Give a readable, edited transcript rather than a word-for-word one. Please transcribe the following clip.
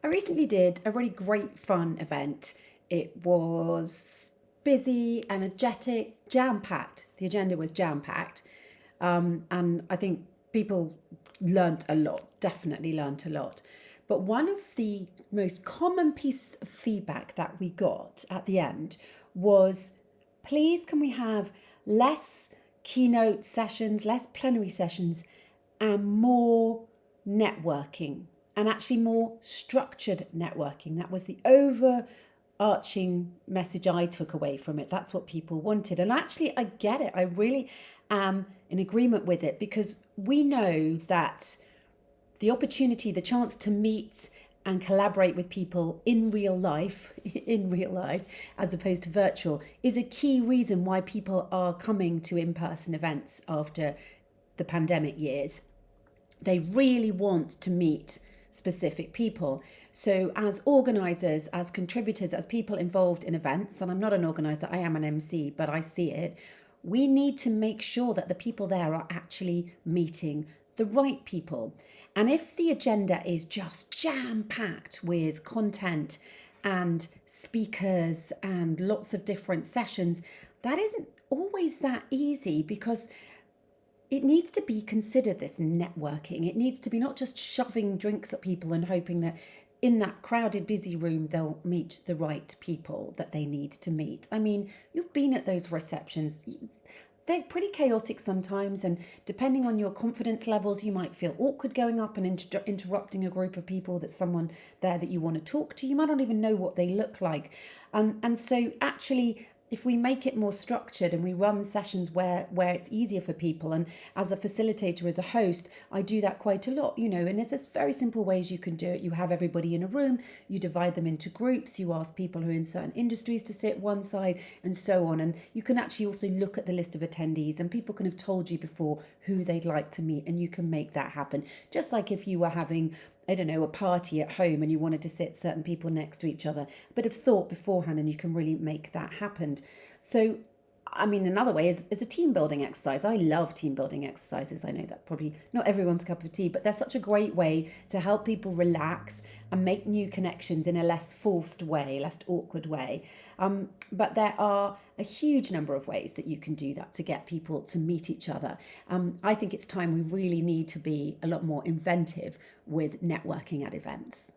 I recently did a really great fun event. It was busy, energetic, jam packed. The agenda was jam packed. And I think people learnt a lot, definitely learnt a lot. But one of the most common pieces of feedback that we got at the end was, please, can we have less keynote sessions, less plenary sessions, and more networking, and actually more structured networking? That was the overarching message I took away from it. That's what people wanted. And actually, I get it. I really am in agreement with it, because we know that the opportunity, the chance to meet and collaborate with people in real life, in real life, as opposed to virtual, is a key reason why people are coming to in-person events after the pandemic years. They really want to meet specific people. So as organisers, as contributors, as people involved in events, and I'm not an organiser, I am an MC, but I see it, we need to make sure that the people there are actually meeting the right people. And if the agenda is just jam packed with content and speakers and lots of different sessions, that isn't always that easy, because it needs to be considered, this networking. It needs to be not just shoving drinks at people and hoping that in that crowded, busy room, they'll meet the right people that they need to meet. I mean, you've been at those receptions. They're pretty chaotic sometimes, and depending on your confidence levels, you might feel awkward going up and interrupting a group of people, that's someone there that you want to talk to. You might not even know what they look like. And so actually, if we make it more structured and we run sessions where it's easier for people, and as a facilitator, as a host, I do that quite a lot, and there's just very simple ways you can do it. You have everybody in a room, you divide them into groups, you ask people who are in certain industries to sit one side, and so on. And you can actually also look at the list of attendees, and people can have told you before who they'd like to meet, and you can make that happen. Just like if you were having, I don't know, a party at home and you wanted to sit certain people next to each other, a bit of thought beforehand and you can really make that happen. So, I mean, another way is a team building exercise. I love team building exercises. I know that probably not everyone's cup of tea, but they're such a great way to help people relax and make new connections in a less forced way, less awkward way. But there are a huge number of ways that you can do that to get people to meet each other. I think it's time we really need to be a lot more inventive with networking at events.